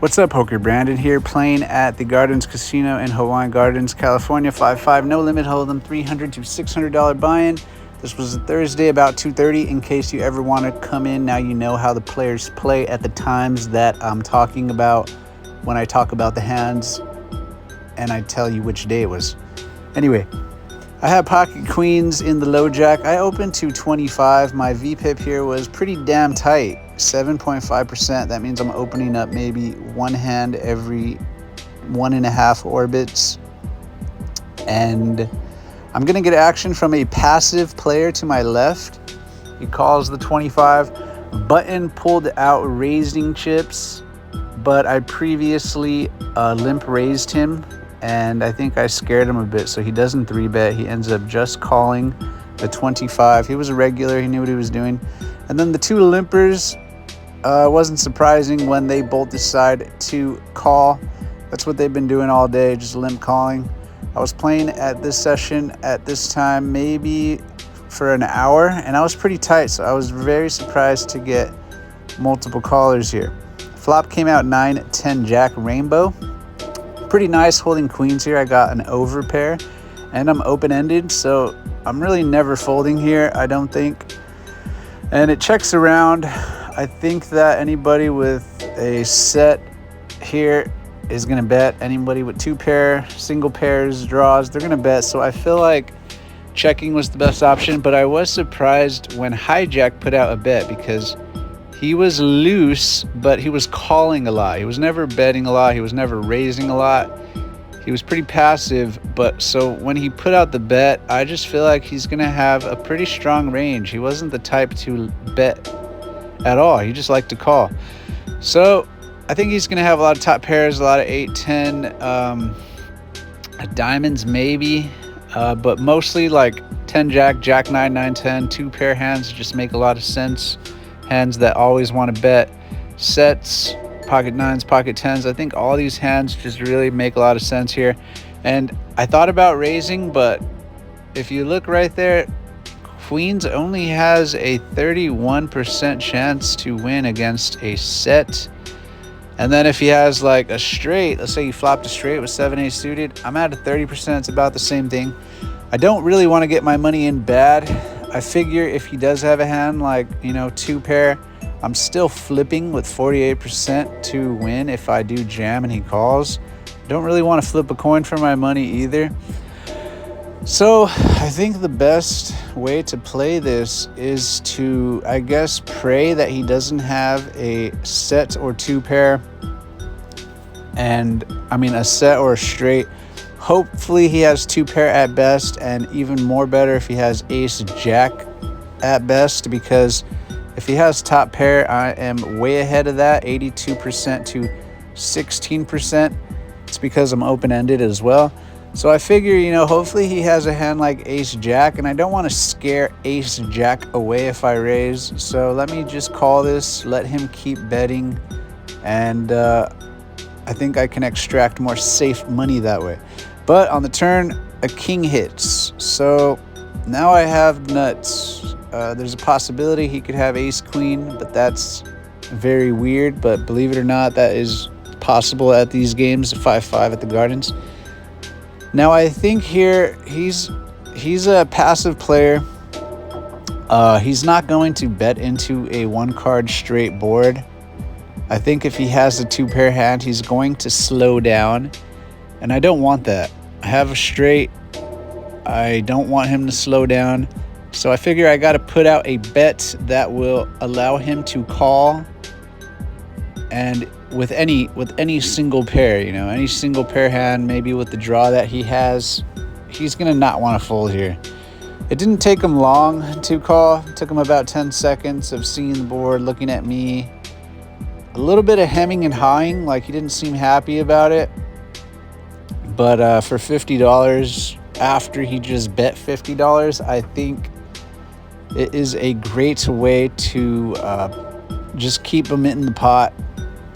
What's up, PokerBrandon here, playing at the Gardens Casino in Hawaiian Gardens, California. 5-5, no limit hold'em, $300 to $600 buy-in. This was a Thursday about 2:30. In case you ever want to come in, now you know how the players play at the times that I'm talking about when I talk about the hands and I tell you which day it was. Anyway, I had pocket queens in the low jack. I opened to 25. My VPIP here was pretty damn tight, 7.5%. That means I'm opening up maybe one hand every 1.5 orbits. And I'm going to get action from a passive player to my left. He calls the 25. Button pulled out raising chips, but I previously limp raised him. And I think I scared him a bit, so he doesn't 3-bet. He ends up just calling the 25. He was a regular. He knew what he was doing. And then the two limpers, wasn't surprising when they both decide to call. That's what they've been doing all day, just limp calling. I was playing at this session at this time maybe for an hour, and I was pretty tight, so I was very surprised to get multiple callers here. Flop came out 9-10 jack rainbow. Pretty nice holding queens here. I got an overpair and I'm open-ended, so I'm really never folding here, I don't think. And it checks around. I think that anybody with a set here is gonna bet. Anybody with two pair, single pairs, draws, they're gonna bet. So I feel like checking was the best option, but I was surprised when hijack put out a bet because he was loose, but he was calling a lot. He was never betting a lot. He was never raising a lot. He was pretty passive, but so when he put out the bet, I just feel like he's going to have a pretty strong range. He wasn't the type to bet at all. He just liked to call. So I think he's going to have a lot of top pairs, a lot of 8-10, diamonds maybe, but mostly like 10 jack, jack 9, 9-10, two pair hands just make a lot of sense. Hands that always want to bet. Sets, pocket nines, pocket tens. I think all these hands just really make a lot of sense here. And I thought about raising, but if you look right there, queens only has a 31% chance to win against a set. And then if he has like a straight, let's say he flopped a straight with 7-8 suited, I'm at a 30%. It's about the same thing. I don't really want to get my money in bad. I figure if he does have a hand like, two pair, I'm still flipping with 48% to win if I do jam and he calls. Don't really want to flip a coin for my money either. So I think the best way to play this is to, I guess, pray that he doesn't have a set or two pair. And a set or a straight. Hopefully he has two pair at best, and even more better if he has ace jack at best, because if he has top pair, I am way ahead of that, 82% to 16%. It's because I'm open-ended as well. So I figure, hopefully he has a hand like ace jack, and I don't want to scare ace jack away if I raise. So let me just call this, let him keep betting, and I think I can extract more safe money that way. But on the turn, a king hits. So now I have nuts. There's a possibility he could have ace queen, but that's very weird. But believe it or not, that is possible at these games, 5-5 at the Gardens. Now I think here he's a passive player. He's not going to bet into a one-card straight board. I think if he has a two-pair hand, he's going to slow down. And I don't want that. I have a straight. I don't want him to slow down. So I figure I got to put out a bet that will allow him to call. And with any single pair, any single pair hand, maybe with the draw that he has, he's going to not want to fold here. It didn't take him long to call. It took him about 10 seconds of seeing the board, looking at me. A little bit of hemming and hawing, like he didn't seem happy about it. But for $50, after he just bet $50, I think it is a great way to just keep him in the pot.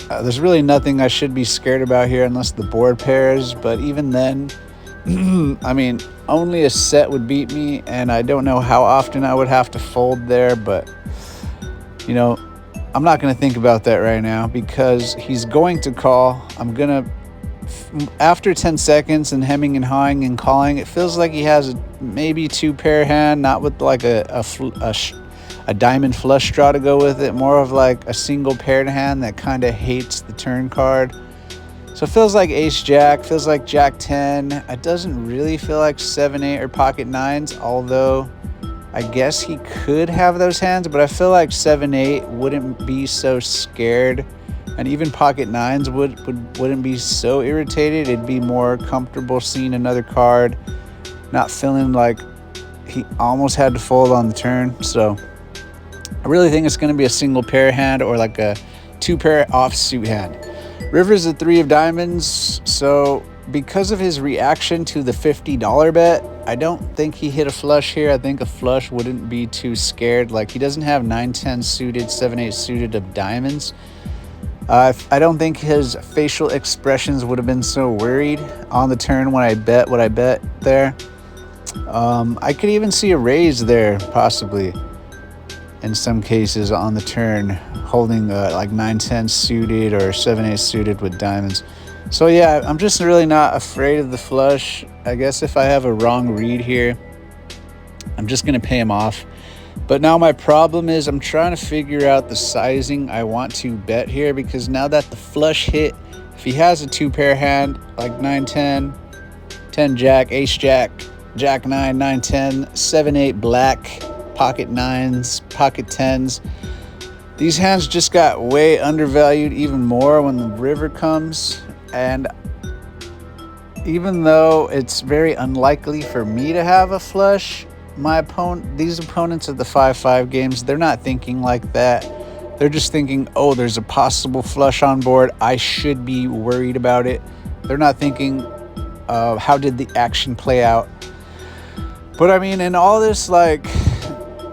There's really nothing I should be scared about here unless the board pairs. But even then, only a set would beat me, and I don't know how often I would have to fold there. But, I'm not going to think about that right now because he's going to call. I'm going to, after 10 seconds and hemming and hawing and calling, it feels like he has maybe 2-pair hand, not with like a diamond flush draw to go with it, more of like a single paired hand that kind of hates the turn card. So it feels like ace jack, feels like jack 10. It doesn't really feel like 7-8 or pocket nines, although I guess he could have those hands, but I feel like 7-8 wouldn't be so scared, and even pocket nines wouldn't be so irritated. It'd be more comfortable seeing another card, not feeling like he almost had to fold on the turn. So I really think it's going to be a single pair hand or like a 2-pair offsuit hand. River's a 3 of diamonds, so because of his reaction to the $50 bet, I don't think he hit a flush here. I think a flush wouldn't be too scared. Like, he doesn't have 9-10 suited, 7-8 suited of diamonds. I don't think his facial expressions would have been so worried on the turn when I bet what I bet there. I could even see a raise there, possibly, in some cases on the turn, holding like 9-10 suited or 7-8 suited with diamonds. So yeah, I'm just really not afraid of the flush. I guess if I have a wrong read here, I'm just going to pay him off. But now my problem is I'm trying to figure out the sizing I want to bet here, because now that the flush hit, if he has a 2-pair hand like 9-10, 10 jack, ace jack, jack 9, 9-10, 7-8 black, pocket nines, pocket 10s, these hands just got way undervalued even more when the river comes. And even though it's very unlikely for me to have a flush, these opponents of the 5-5 games, they're not thinking like that. They're just thinking, oh, there's a possible flush on board, I should be worried about it. They're not thinking, how did the action play out? But I mean, in all this like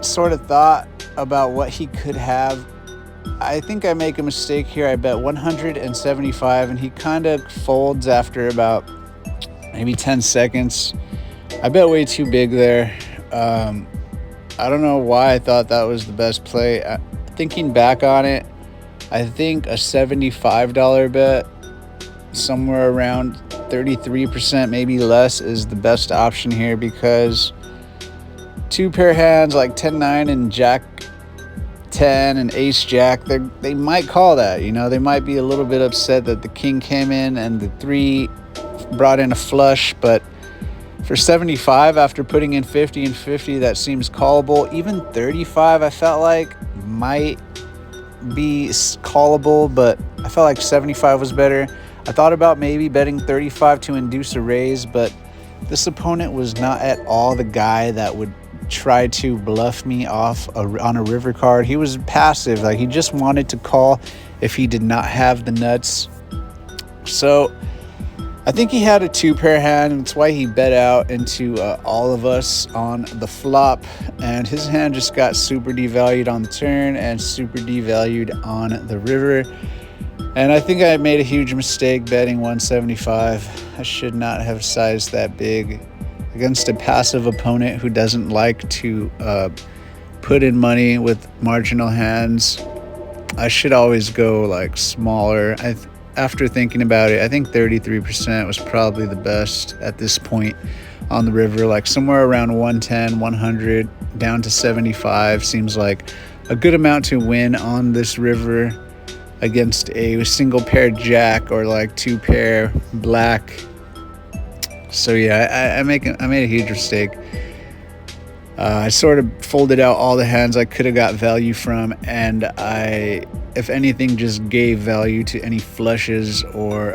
sort of thought about what he could have, I think I make a mistake here. I bet 175 and he kind of folds after about maybe 10 seconds. I bet way too big there. I don't know why I thought that was the best play. Thinking back on it, I think a $75 bet, somewhere around 33%, maybe less, is the best option here, because 2-pair hands like 10-9 and jack 10 and ace jack, they might call that, you know, they might be a little bit upset that the king came in and the 3 brought in a flush. But for 75, after putting in 50 and 50, that seems callable. Even 35 I felt like might be callable, but I felt like 75 was better. I thought about maybe betting 35 to induce a raise, but this opponent was not at all the guy that would try to bluff me off on a river card. He was passive, like he just wanted to call if he did not have the nuts. So I think he had a 2-pair hand, and that's why he bet out into all of us on the flop, and his hand just got super devalued on the turn and super devalued on the river. And I think I made a huge mistake betting 175. I should not have sized that big against a passive opponent who doesn't like to put in money with marginal hands. I should always go like smaller. After thinking about it, I think 33% was probably the best at this point on the river. Like somewhere around 110, 100, down to 75 seems like a good amount to win on this river against a single pair jack or like 2-pair black. So yeah, I made a huge mistake. I sort of folded out all the hands I could have got value from, and I, if anything, just gave value to any flushes or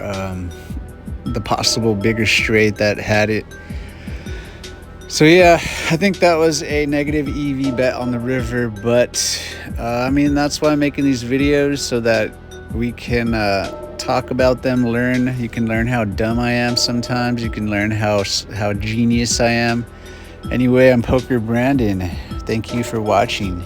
the possible bigger straight that had it. So yeah, I think that was a negative EV bet on the river, but I mean, that's why I'm making these videos, so that we can talk about them, learn. You can learn how dumb I am sometimes. You can learn how genius I am. Anyway, I'm PokerBrandon. Thank you for watching.